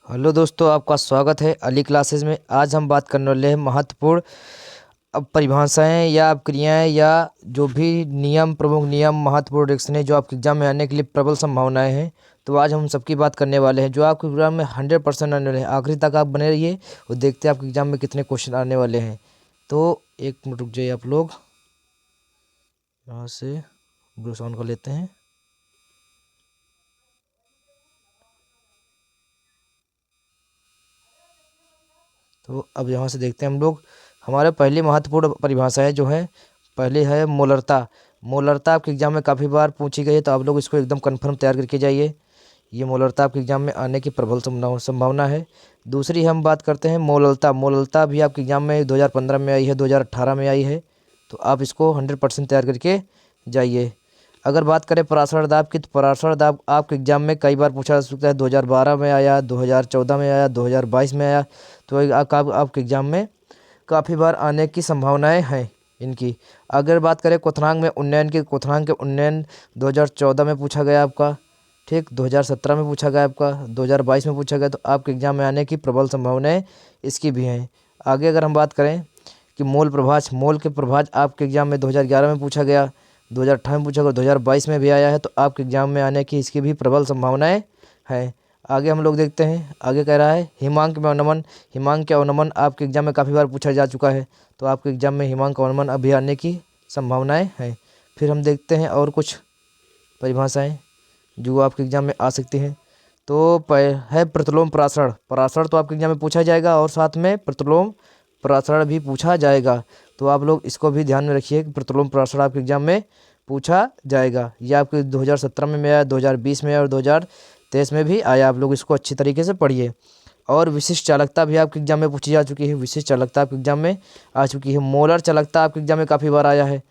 Hello दोस्तों, आपका स्वागत है अली क्लासेस में। आज हम बात करने वाले हैं महत्वपूर्ण परिभाषाएं या क्रियाएं या जो भी नियम, प्रमुख नियम, महत्वपूर्ण डिक्शन है जो आपके एग्जाम में आने के लिए प्रबल संभावनाएं हैं। तो आज हम सबकी बात करने वाले हैं जो आपके एग्जाम में 100% आने वाले हैं। आखिरी तक आप बने रहिए और देखते हैं आपके एग्जाम में कितने क्वेश्चन आने वाले हैं। तो एक मिनट रुक जाइए आप लोग, यहाँ से ब्रूस ऑन कर लेते हैं। तो अब यहाँ से देखते हैं हम लोग। हमारे पहली महत्वपूर्ण परिभाषा है जो है, पहले है मोलरता। मोलरता आपके एग्जाम में काफ़ी बार पूछी गई है, तो आप लोग इसको एकदम कन्फर्म तैयार करके जाइए। ये मोलरता आपके एग्जाम में आने की प्रबल संभावना है। दूसरी हम बात करते हैं मोललता। मोललता भी आपके एग्जाम में 2015 में आई है, 2018 में आई है, तो आप इसको 100% तैयार करके जाइए। अगर बात करें पराशर दाब की, तो पराशर दाब आपके एग्जाम में कई बार पूछा जा सकता है। 2012 में आया, 2014 में आया, 2022 में आया, तो आपके एग्जाम में काफ़ी बार आने की संभावनाएं हैं इनकी। अगर बात करें क्वथनांक में उन्नयन की, क्वथनांक के उन्नयन 2014 में पूछा गया आपका, ठीक, 2017 में पूछा गया आपका, 2022 में पूछा गया, तो आपके एग्जाम में आने की प्रबल संभावनाएं इसकी भी हैं। आगे अगर हम बात करें कि मोल प्रभाज, मोल के प्रभाज आपके एग्जाम में 2011 में पूछा गया, 2018 में पूछा गया, 2022 में भी आया है, तो आपके एग्जाम में आने की इसकी भी प्रबल संभावनाएं हैं। आगे हम लोग देखते हैं, आगे कह रहा है हिमांक में अवनमन। हिमांक के अवनमन आपके एग्जाम में काफ़ी बार पूछा जा चुका है, तो आपके एग्जाम में हिमांक अवनमन अभी आने की संभावनाएं हैं। फिर हम देखते हैं और कुछ परिभाषाएं जो आपके एग्जाम में आ सकती हैं। तो है प्रतिलोम परासरण। परासरण तो आपके एग्जाम में पूछा जाएगा और साथ में प्रतिलोम परासरण भी पूछा जाएगा, तो आप लोग इसको भी ध्यान में रखिए कि प्रतिलोम परासरण आपके एग्जाम में पूछा जाएगा। ये आपके 2017 में आया, 2020 में आया और 2023 में भी आया। आप लोग इसको अच्छी तरीके से पढ़िए। और विशिष्ट चालकता भी आपके एग्जाम में पूछी जा चुकी है। विशिष्ट चालकता आपके एग्जाम में आ चुकी है। मोलर चालकता आपके एग्जाम में काफ़ी बार आया है।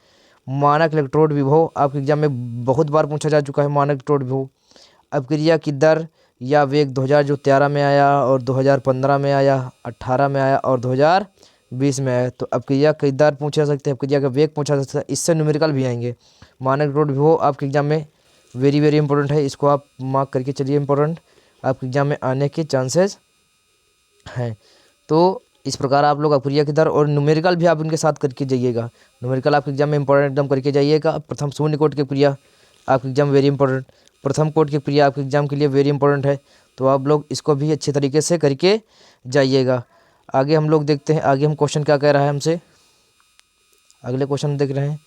मानक इलेक्ट्रोड विभव आपके एग्जाम में बहुत बार पूछा जा चुका है। मानक इलेक्ट्रोड विभव, अपक्रिया की दर या वेग 2013 में आया और 2015 में आया, 18 में आया और 2020 में आया। तो अपक्रिया की दर पूछा जा सकते हैं, अपक्रिया का वेग पूछा जा सकता है, इससे न्यूमेरिकल भी आएंगे। मानक इलेक्ट्रोड विभव आपके एग्जाम में वेरी वेरी इंपॉर्टेंट है, इसको आप मार्क करके चलिए। इंपॉर्टेंट आपके एग्जाम में आने के चांसेस हैं। तो इस प्रकार आप लोग अपक्रिया की दर और न्यूमेरिकल भी आप इनके साथ करके जाइएगा। न्यूमेरिकल आपके एग्जाम में इंपॉर्टेंट एकदम करके जाइएगा। प्रथम शून्य कोटि की क्रिया आपके एग्जाम वेरी इंपॉर्टेंट। प्रथम कोटि की क्रिया आपके एग्जाम के लिए वेरी इंपॉर्टेंट है, तो आप लोग इसको भी अच्छे तरीके से करके जाइएगा। आगे हम लोग देखते हैं, आगे हम क्वेश्चन क्या कह रहा है हमसे। अगले क्वेश्चन देख रहे हैं,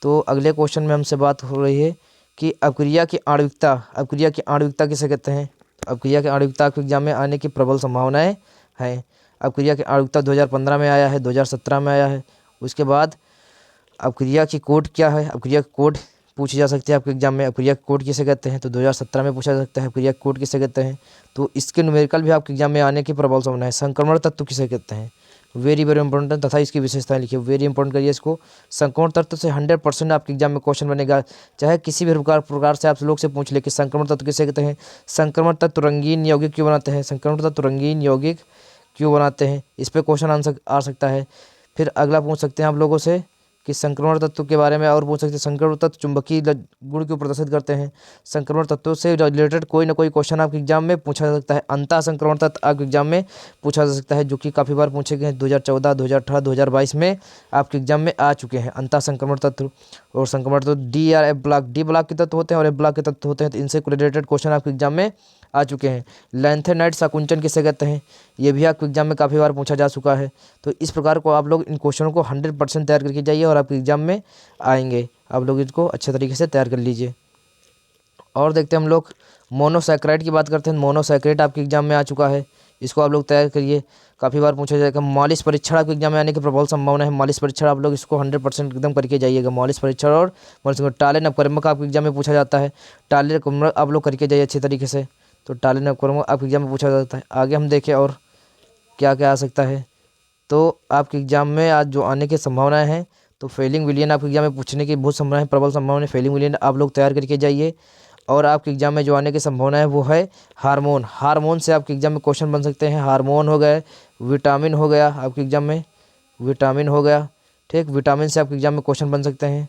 तो अगले क्वेश्चन में हमसे बात हो रही है कि अपक्रिया की आणविकता। अपक्रिया की आणविकता किसे कहते हैं? तो अपक्रिया की आणविकता आपके एग्जाम में आने की प्रबल संभावनाएं हैं। अपक्रिया की आणविकता 2015 में आया है, 2017 में आया है। उसके बाद अपक्रिया की कोड क्या है? अपक्रिया की कोड पूछी जा सकती है आपके एग्जाम में। अपक्रिया की कोड किसे कहते हैं? तो 2017 में पूछा जा सकता है अपक्रिया की कोड किसे कहते हैं। तो इसके न्यूमेरिकल भी आपके एग्जाम में आने की प्रबल संभावना है। संक्रमण तत्व किसे कहते हैं? वेरी वेरी इंपॉर्टेंट तथा इसकी विशेषताएं लिखिए। वेरी इंपॉर्टेंट करिए इसको। संक्रमण तत्व से 100% आपके एग्जाम में क्वेश्चन बनेगा, चाहे किसी भी प्रकार से आप लोग से पूछ ले कि संक्रमण तत्व किसे कहते हैं। संक्रमण तत्व रंगीन यौगिक क्यों बनाते हैं? संक्रमण तत्व रंगीन यौगिक क्यों बनाते हैं, इस पर क्वेश्चन आंसर आ सकता है। फिर अगला पूछ सकते हैं आप लोगों से कि संक्रमण तत्व के बारे में और पूछ सकते हैं, संक्रमण तत्व चुंबकीय गुण क्यों प्रदर्शित करते हैं। संक्रमण तत्वों से रिलेटेड कोई ना कोई क्वेश्चन आपके एग्जाम में पूछा जा सकता है। अंतः संक्रमण तत्व आपके एग्जाम में पूछा जा सकता है, जो कि काफ़ी बार पूछे गए हैं। 2014, 2018, 2022 में आपके एग्जाम में आ चुके हैं अंतः संक्रमण तत्व। और संक्रमण तत्व डी या एफ ब्लॉक, डी ब्लॉक के तत्व होते हैं और एफ ब्लॉक के तत्व होते हैं, तो इनसे रिलेटेड क्वेश्चन आपके एग्जाम में आ चुके हैं। लैंथेनाइट शाकुंचन किसे कहते हैं, ये भी आपके एग्जाम में काफ़ी बार पूछा जा चुका है। तो इस प्रकार को आप लोग इन क्वेश्चनों को 100% तैयार करके जाइए और आपके एग्जाम में आएंगे। आप लोग इसको अच्छे तरीके से तैयार कर लीजिए। और देखते हैं हम लोग मोनोसैकेराइड की बात करते हैं। मोनोसैकेराइड आपके एग्जाम में आ चुका है, इसको आप लोग तैयार करिए। काफ़ी बार पूछा जाएगा। मालिश परीक्षण आपके एग्जाम में आने की प्रबल संभावना है। मालिश परीक्षण आप लोग इसको 100% एकदम करके जाइएगा। मालिश परीक्षण और मालिश टाले नवकर्मक आपके एग्जाम में पूछा जाता है। टाले नवकर्मक आप लोग करके जाइए अच्छे तरीके से। तो टाले नवकर्मक आपके एग्जाम में पूछा जाता है। आगे हम देखें और क्या क्या आ सकता है। तो आपके एग्जाम में आज जो आने की संभावनाएं हैं, तो फेलिंग विलियन आपके एग्जाम में पूछने की बहुत संभावना है, प्रबल संभावना है। फेलिंग विलियन आप लोग तैयार करके जाइए। और आपके एग्जाम में जो आने की संभावना है वो है हार्मोन। हार्मोन से आपके एग्जाम में क्वेश्चन बन सकते हैं। हार्मोन हो गए, विटामिन हो गया आपके एग्जाम में, विटामिन हो गया, ठीक, विटामिन से आपके एग्जाम में क्वेश्चन बन सकते हैं।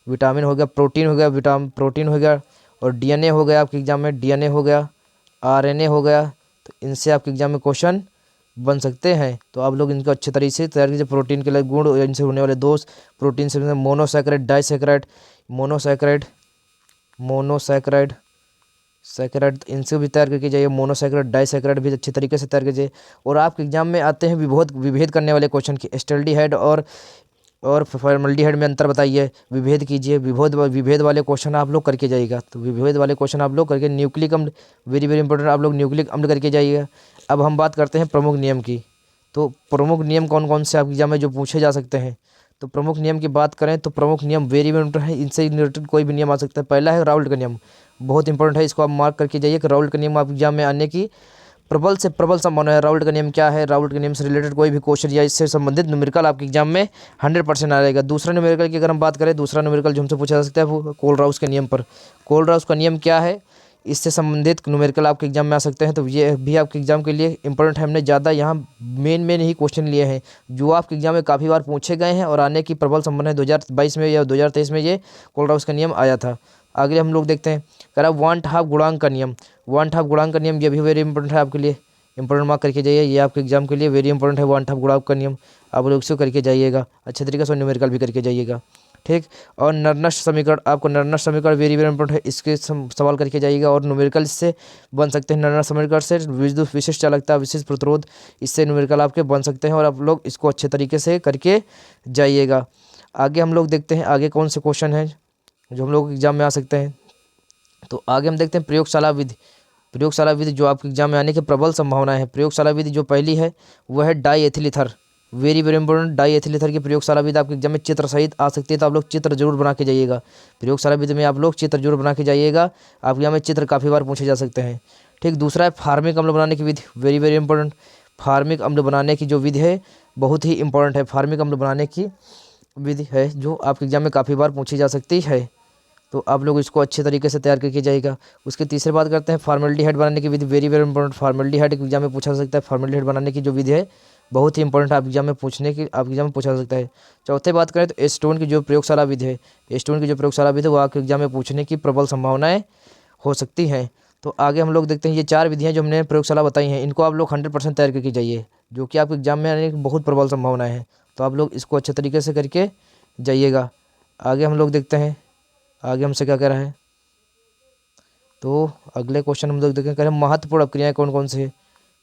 विटामिन हो गया, प्रोटीन हो गया, प्रोटीन हो गया, और डीएनए हो गया आपके एग्जाम में, डीएनए हो गया, आरएनए हो गया। तो इनसे आपके एग्जाम में क्वेश्चन बन सकते हैं। तो आप लोग इनको अच्छे तरीके से तैयार कीजिए। प्रोटीन के लिए गुण, इनसे होने वाले दोष, प्रोटीन से monosaccharide, disaccharide, monosaccharide, monosaccharide, saccharide, इनसे भी तैयार करके जाइए। मोनोसैकेराइड, डाइसैकेराइड भी अच्छे तरीके से तैयार कीजिए। और आपके एग्जाम में आते हैं विभेद करने वाले क्वेश्चन की एस्टल्डिहाइड और फॉर्मल्डिहाइड में अंतर बताइए, विभेद कीजिए। विभेद वाले क्वेश्चन आप लोग करके जाइएगा। तो विभेद वाले क्वेश्चन आप लोग करके, न्यूक्लिक अम्ल वेरी वेरी इंपॉर्टेंट, आप लोग न्यूक्लिक अम्ल करके जाइएगा। अब हम बात करते हैं प्रमुख नियम की। तो प्रमुख नियम कौन कौन से आपके एग्जाम में जो पूछे जा सकते हैं। तो प्रमुख नियम की बात करें तो प्रमुख नियम वेरी वेरी इंपॉर्टेंट है, इनसे रिलेटेड कोई भी नियम आ सकता है। पहला है राउल्ट का नियम, बहुत इंपॉर्टेंट है, इसको आप मार्क करके जाइए कि राउल्ट का नियम आप एग्जाम में आने की प्रबल से प्रबल संभावना है। राउल्ट का नियम क्या है, राउल्ट के नियम से रिलेटेड कोई भी क्वेश्चन या इससे संबंधित न्यूमेरिकल आपके एग्जाम में 100% आ जाएगा। दूसरा न्यूमेरिकल की अगर हम बात करें, दूसरा न्यूमेरिकल जो हमसे पूछा जा सकता है वो कोलराउस के नियम पर। कोलराउस का नियम क्या है, इससे संबंधित न्यूमेरिकल आपके एग्जाम में आ सकते हैं। तो ये भी आपके एग्जाम के लिए इंपॉर्टेंट है। हमने ज़्यादा यहाँ मेन ही क्वेश्चन लिए हैं जो आपके एग्जाम में काफ़ी बार पूछे गए हैं और आने की प्रबल संभावना है। 2022 में या 2023 में ये कोलराउस का नियम आया था। आगे हम लोग देखते हैं, कह रहा वांट हाफ गुणांक का नियम। वांट हाफ गुणांक का नियम ये भी वेरी इंपॉर्टेंट है आपके लिए, इंपॉर्टेंट मार्क करके जाइए। ये आपके एग्जाम के लिए वेरी इंपॉर्टेंट है, वांट हाफ गुणांक का नियम। आप लोग इसको करके जाइएगा अच्छे तरीके से, न्यूमेरिकल भी करके जाइएगा, ठीक। और नरनष्ट समीकरण, आपको नरनष्ट समीकरण वेरी वेरी इंपॉर्टेंट है, इसके सवाल करके जाइएगा। और न्यूमेरिकल इससे बन सकते हैं। नरनष्ट समीकरण से विद्युत विशिष्ट चालकता, विशिष्ट प्रतिरोध, इससे न्यूमेरिकल आपके बन सकते हैं और आप लोग इसको अच्छे तरीके से करके जाइएगा। आगे हम लोग देखते हैं आगे कौन से क्वेश्चन हैं जो हम लोग एग्जाम में आ सकते हैं। तो आगे हम देखते हैं प्रयोगशाला विधि। प्रयोगशाला विधि जो आपके एग्जाम में आने की प्रबल संभावना है। प्रयोगशाला विधि जो पहली है वह है die ethyl ether, very very important. Die ethyl ether की प्रयोगशाला विधि आपके एग्जाम में चित्र सहित आ सकती है, तो आप लोग चित्र जरूर बना के जाइएगा। प्रयोगशाला विधि में आप लोग चित्र जरूर बना के जाइएगा, आपके एग्जाम में चित्र काफ़ी बार पूछे जा सकते हैं, ठीक। दूसरा है फार्मिक अम्ल बनाने की विधि, वेरी वेरी इंपॉर्टेंट। फार्मिक अम्ल बनाने की जो विधि है बहुत ही इंपॉर्टेंट है। फार्मिक अम्ल बनाने की विधि है जो आपके एग्जाम में काफ़ी बार पूछी जा सकती है, तो आप लोग इसको अच्छे तरीके से तैयार करके जाइएगा। उसके तीसरे बात करते हैं फॉर्मेल्डिहाइड बनाने की विधि, very very important. Formaldehyde exam में पूछा जा सकता है। फॉर्मेल्डिहाइड बनाने की जो विधि है बहुत ही इंपॉर्टेंट है, आप एग्जाम में आप एग्जाम में पूछा जा सकता है। चौथे बात करें तो एस्टोन की जो प्रयोगशाला विधि है, एस्टोन की जो प्रयोगशाला विधि है वो आपके एग्जाम में पूछने की प्रबल संभावनाएं हो सकती हैं। तो आगे हम लोग देखते हैं ये 4 विधियाँ जो हमने प्रयोगशाला बताई हैं, इनको आप लोग 100% तैयार करके जाइए, जो कि आपके एग्जाम में आने की बहुत प्रबल संभावनाएं हैं। तो आप लोग इसको अच्छे तरीके से करके जाइएगा। आगे हम लोग देखते हैं आगे हमसे क्या कह रहा है। तो अगले क्वेश्चन हम लोग देखें, कह रहे हैं महत्वपूर्ण अपक्रियाएँ कौन कौन सी है।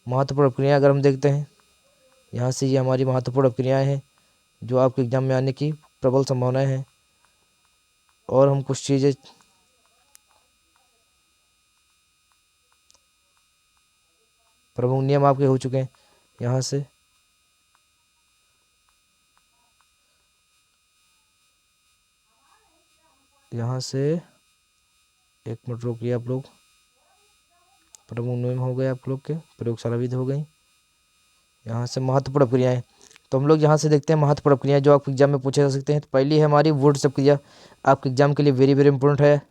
महत्वपूर्ण अपक्रियाएँ अगर हम देखते हैं यहाँ से, ये हमारी महत्वपूर्ण अपक्रियाएँ हैं जो आपके एग्जाम में आने की प्रबल संभावनाएं हैं। और हम कुछ चीज़ें प्रमुख नियम आपके हो चुके हैं। यहाँ से एक मिनट रोकिए आप लोग, प्रमुख नियम हो गए आप लोग के, प्रयोगशाला विधि हो गई। यहाँ से महत्वपूर्ण अपक्रियाएँ, तो हम लोग यहाँ से देखते हैं महत्वपूर्ण अपक्रियाएँ जो आपके एग्जाम में पूछे जा सकते हैं। तो पहली है हमारी वुड्स अपक्रिया, आपके एग्जाम के लिए वेरी वेरी इंपॉर्टेंट है।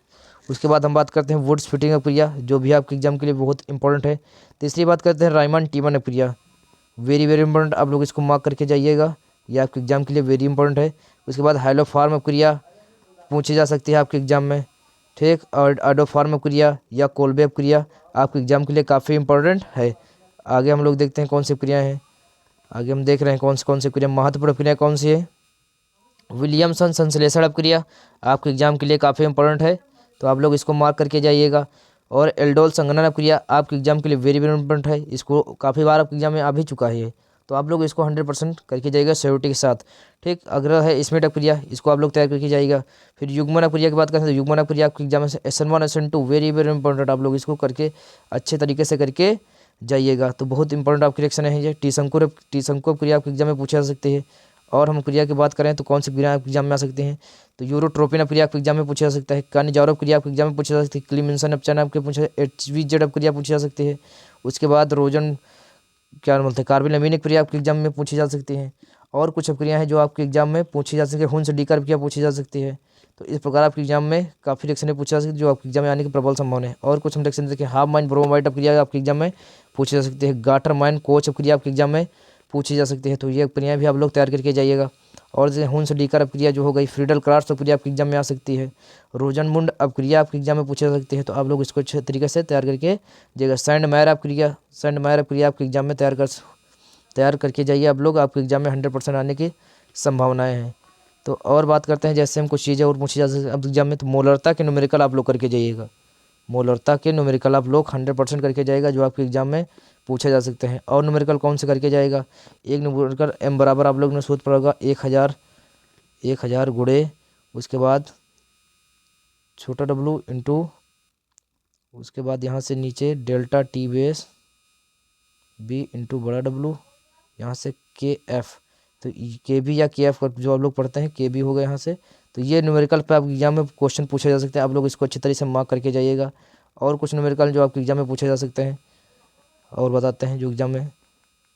उसके बाद हम बात करते हैं वुड्स फिटिंग अपक्रिया, जो भी आपके एग्जाम के लिए बहुत इंपॉर्टेंट है। तीसरी बात करते हैं रायमंड टीमन अपक्रिया, वेरी वेरी इंपॉर्टेंट, आप लोग इसको मार्क करके जाइएगा, ये आपके एग्जाम के लिए वेरी इंपॉर्टेंट है। उसके बाद हाइलोफार्म अपक्रिया पूछी जा सकती है आपके एग्जाम में, ठीक। और एडोफार्म अपक्रिया या कोल्बे अपक्रिया आपके एग्जाम के लिए काफ़ी इंपॉर्टेंट है। आगे हम लोग देखते हैं कौन सी क्रियाएँ हैं। आगे हम देख रहे हैं कौन सी क्रिया महत्वपूर्ण क्रिया कौन सी है। विलियमसन संश्लेषण अपक्रिया आपके एग्जाम के लिए काफ़ी इंपॉर्टेंट है, तो आप लोग इसको मार्क करके जाइएगा। और एल्डोल संघनन अपक्रिया आपके एग्जाम के लिए वेरी वेरी इंपॉर्टेंट है, इसको काफ़ी बार आपके एग्जाम में आ भी चुका है ये, तो आप लोग इसको 100% करके जाइएगा सियोरिटी के साथ, ठीक। अगला है स्मिट अपक्रिया, इसको आप लोग तैयार करके जाइएगा। फिर युग्मन अपक्रिया की बात करें तो युग्मन अपक्रिया आपके एग्जाम में से SN1 SN2 very very important, आप लोग इसको करके अच्छे तरीके से करके जाइएगा। तो बहुत इंपॉर्टेंट आपके रिएक्शन है ये। टी शंकु अपक्रिया आपके एग्जाम में पूछा जा सकती है। और हम क्रिया की बात करें तो कौन सी क्रिया आपके एग्जाम में आ सकती हैं। तो यूरोट्रोपिन अपक्रिया आपके एग्जाम में पूछा जा सकता है। कानिजारो अपक्रिया आपके एग्जाम में पूछा जा सकती है। क्लीमिंसन अपचयन आपके पूछा, HVZ अपक्रिया पूछी जा सकती है। उसके बाद रोजन क्या बोलते हैं कार्बिल क्रिया आपके एग्जाम में पूछी जा सकती हैं। और कुछ अपक्रिया हैं जो आपके एग्जाम में पूछी जा सकती है। हुंस डीकर अपक्रिया पूछी जा सकती है। तो इस प्रकार आपके एग्जाम में काफ़ी रिएक्शन पूछा जा सकती है जो आपके एग्जाम में आने की प्रबल संभावना है। और कुछ हम रिएक्शन देखिए, हाफ माइन ब्रोमाइट अपक्रिया आपके एग्जाम में पूछी जा सकती है। गाटर माइन कोच अपक्रिया आपके एग्जाम में पूछी जा सकती है। तो ये अपक्रियाएँ भी आप लोग तैयार करके जाइएगा। और जैसे हुंस डीकर अपक्रिया जो हो गई, फ्रीडल क्राफ्ट अपक्रिया आपके एग्जाम में आ सकती है, रोजनमुंड अपक्रिया आपके एग्जाम में पूछी जा सकती है। तो आप लोग इसको अच्छे तरीके से तैयार करके जाइएगा। सैंड मायर अपक्रिया आपके एग्जाम में तैयार करके जाइए आप लोग, आपके एग्जाम में 100% आने की संभावनाएं हैं। तो और बात करते हैं, जैसे हम कुछ चीज़ें और पूछी जा सकती है अब एग्जाम में, तो मोलरता के न्यूमेरिकल आप लोग करके जाइएगा। मोलरता के न्यूमेरिकल आप लोग 100% करके जाएगा, जो आपके एग्जाम में पूछे जा सकते हैं। और न्यूमेरिकल कौन से करके जाएगा, एक न्यूमेरिकल m बराबर आप लोग ने सूत्र पड़ा होगा 1000 गुणे, उसके बाद छोटा w इंटू, उसके बाद यहाँ से नीचे delta T base b into बड़ा W, यहाँ से के एफ, तो के बी या के एफ जो आप लोग पढ़ते हैं के बी हो गया यहाँ से। तो ये न्यूमेरिकल पे आप एग्जाम में क्वेश्चन पूछे जा सकते हैं, आप लोग इसको अच्छी तरीके से मार्क करके जाइएगा। और कुछ न्यूमेरिकल जो आपके एग्जाम में पूछे जा सकते हैं और बताते हैं, जो एग्जाम में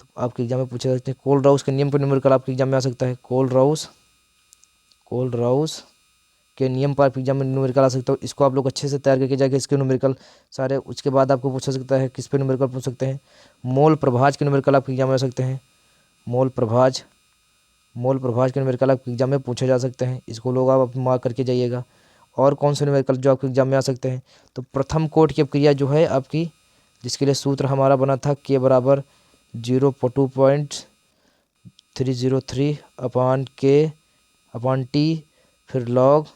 तो आपके एग्जाम में पूछे जा सकते हैं। कोल राउस के नियम पर न्यूमेरिकल आपके एग्जाम में आ सकता है। कोल राउस के नियम पर आपके एग्जाम में न्यूमेरिकल आ सकता है। इसको आप लोग अच्छे से तैयार करके जाएंगे, इसके न्यूमेरिकल सारे। उसके बाद आपको पूछा सकता है, किस पे न्यूमेरिकल पूछ सकते हैं, मोल प्रभाज के न्यूमेरिकल आपके एग्जाम में आ सकते हैं। मोल प्रभाज के न्यूमेरिकल आपके एग्जाम में पूछे जा सकते हैं, इसको लोग आप मार्क करके जाइएगा। और कौन से न्यूमेरिकल जो आपके एग्जाम में आ सकते हैं, तो प्रथम कोटि की अपक्रिया जो है आपकी, जिसके लिए सूत्र हमारा बना था के बराबर 0.303 अपान के अपान टी, फिर लॉग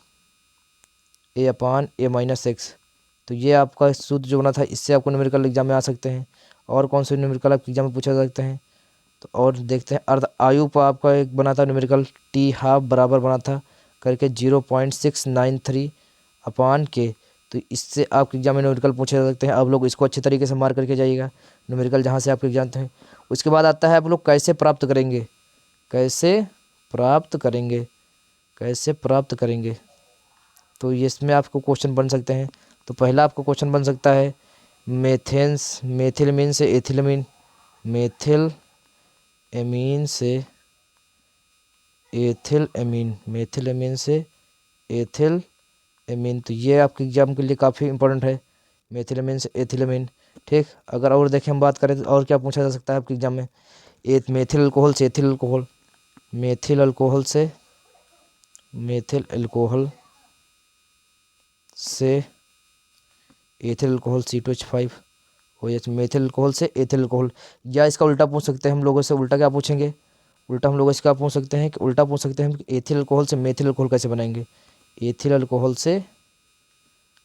ए अपान ए माइनस एक्स। तो ये आपका सूत्र जो बना था, इससे आपको न्यूमेरिकल एग्जाम में आ सकते हैं। और कौन से न्यूमेरिकल आपके एग्जाम में पूछा जा सकते हैं, तो और देखते हैं। अर्ध आयु पर आपका एक बना था न्यूमेरिकल टी हाफ बराबर बना था करके 0.693 अपान के। तो इससे आपके एग्जाम में न्यूमेरिकल पूछे जा सकते हैं, आप लोग इसको अच्छे तरीके से मार्क करके जाइएगा न्यूमेरिकल जहाँ से आपके एग्जाम हैं। उसके बाद आता है आप लोग कैसे प्राप्त करेंगे। तो इसमें आपको क्वेश्चन बन सकते हैं। तो पहला आपको क्वेश्चन बन सकता है मेथिलमीन से एथिलमीन, मेथिलएमीन से एथिलएमीन। तो ये आपके एग्जाम के लिए काफ़ी इंपॉर्टेंट है, मेथिलएमीन से एथिलएमीन। ठीक, अगर और देखें हम बात करें तो और क्या पूछा जा सकता है आपके एग्जाम में, मेथिल अल्कोहल से एथिल अल्कोहल, मेथिल अल्कोहल से एथिल अल्कोहल C2H5 हो, या मेथिल अल्कोहल से एथिल अल्कोहल। या इसका उल्टा पूछ सकते हैं हम लोगों से, उल्टा क्या पूछेंगे, उल्टा हम लोग इसका पूछ सकते हैं कि एथिल अल्कोहल से मेथिल अल्कोहल कैसे बनाएंगे, एथिल अल्कोहल से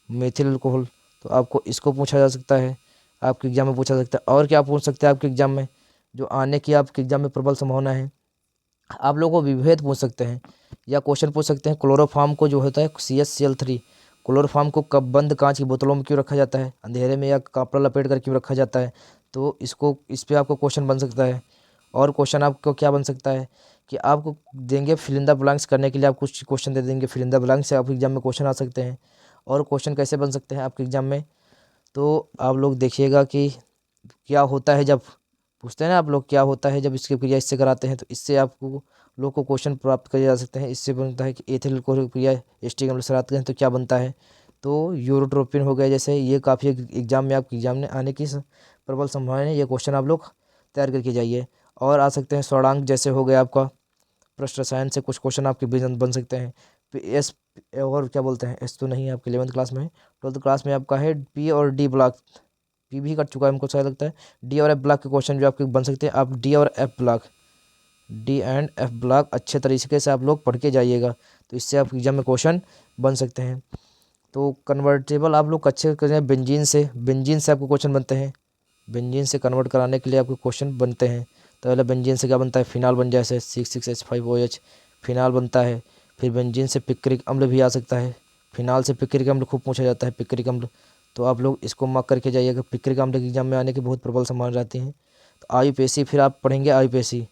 मेथिल अल्कोहल। तो आपको इसको पूछा जा सकता है, आपके एग्जाम में पूछा जा सकता है। और क्या पूछ सकते हैं आपके एग्जाम में, जो आने की आपके एग्जाम में प्रबल संभावना है, आप लोगों को विभेद पूछ सकते हैं या क्वेश्चन पूछ सकते हैं। क्लोरोफॉर्म को जो होता है CaCl3, क्लोरोफॉर्म को कब बंद कांच की बोतलों में क्यों रखा जाता है, अंधेरे में या कपड़ा लपेट कर क्यों रखा जाता है। तो इस पे आपको क्वेश्चन बन सकता है। और क्वेश्चन आपको क्या बन सकता है कि आपको देंगे फिल इन द ब्लैंक्स करने के लिए, आप कुछ क्वेश्चन दे देंगे फिल इन द ब्लैंक्स से आपके एग्जाम में क्वेश्चन आ सकते हैं। और क्वेश्चन कैसे बन सकते हैं आपके एग्जाम में, तो आप लोग देखिएगा कि क्या होता है जब पूछते हैं ना आप लोग, क्या होता है जब इसकी क्रिया इससे कराते हैं, तो इससे आपको लोग को क्वेश्चन प्राप्त करे जा सकते हैं। इससे बनता है कि एथिल क्रिया एस्टिक अम्ल से कराते हैं तो क्या बनता है, तो यूरोट्रोपिन हो गया। जैसे ये काफ़ी एग्जाम में आपके एग्जाम में आने की प्रबल संभावना है, ये क्वेश्चन आप लोग तैयार करके जाइए। और आ सकते हैं स्वर्णांक, जैसे हो गया आपका पृष्ठ रसायन से कुछ क्वेश्चन आपके बन सकते हैं। एस और क्या बोलते हैं, एस तो नहीं है आपके 11th क्लास में, 12th क्लास में आपका है पी और डी ब्लॉक, पी भी कर चुका है हमको शायद लगता है। डी और एफ ब्लॉक के क्वेश्चन जो आपके बन सकते हैं, आप डी एंड एफ ब्लॉक अच्छे तरीके से आप लोग पढ़ के जाइएगा, तो इससे आप एग्जाम में क्वेश्चन बन सकते हैं। तो कन्वर्टेबल आप लोग अच्छे करें, बेंजीन से आपको क्वेश्चन बनते हैं, बेंजीन से कन्वर्ट कराने के लिए आपके क्वेश्चन बनते हैं। तो पहले बेंजीन से क्या बनता है, फिनाल बन जाए, जैसे 6,6H5OH फिनाल बनता है। फिर बेंजीन से पिक्रिक अम्ल भी आ सकता है, फिनाल से पिक्रिक अम्ल खूब पूछा जाता है, पिक्रिक अम्ल। तो आप लोग इसको मार्क करके जाइएगा, पिक्रिक अम्ल के एग्जाम में आने की बहुत प्रबल संभावना रहती है। तो आयुपेशी, फिर आप पढ़ेंगे आयुपेशी,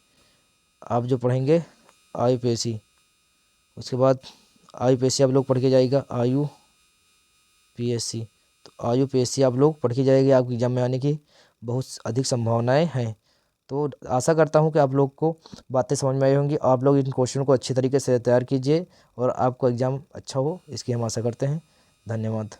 आप जो पढ़ेंगे आयुपेशी, उसके बाद आयुपेशी आप लोग पढ़ के जाइएगा, आयुपेशी। तो आयुपेशी आप लोग पढ़ के जाएंगे, आपके एग्जाम में आने की बहुत अधिक संभावनाएं हैं। तो आशा करता हूं कि आप लोग को बातें समझ में आई होंगी। आप लोग इन क्वेश्चन को अच्छी तरीके से तैयार कीजिए और आपको एग्ज़ाम अच्छा हो, इसकी हम आशा करते हैं। धन्यवाद।